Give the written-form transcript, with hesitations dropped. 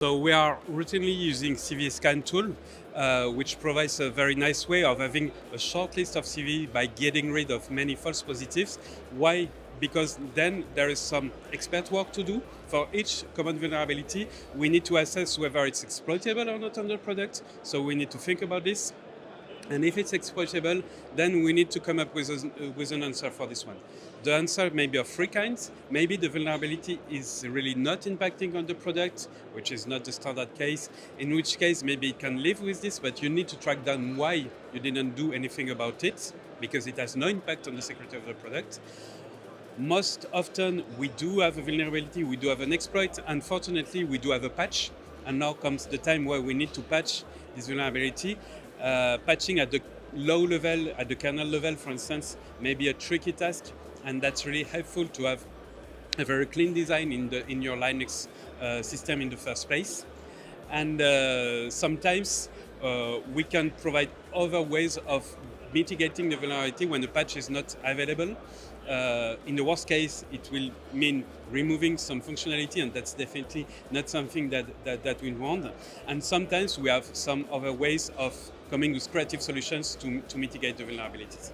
So we are routinely using CVE Scan tool, which provides a very nice way of having a short list of CVE by getting rid of many false positives. Why? Because then there is some expert work to do. For each common vulnerability, we need to assess whether it's exploitable or not on the product. So we need to think about this. And if it's exploitable, then we need to come up with an answer for this one. The answer may be of three kinds. Maybe the vulnerability is really not impacting on the product, which is not the standard case, in which case maybe it can live with this, but you need to track down why you didn't do anything about it, because it has no impact on the security of the product. Most often we do have a vulnerability, we do have an exploit. Unfortunately, we do have a patch, and now comes the time where we need to patch this vulnerability. Patching at the low level, at the kernel level, for instance, may be a tricky task, and that's really helpful to have a very clean design in your Linux system in the first place. And sometimes we can provide other ways of mitigating the vulnerability when the patch is not available. In the worst case, it will mean removing some functionality, and that's definitely not something that we want. And sometimes we have some other ways of coming with creative solutions to mitigate the vulnerabilities.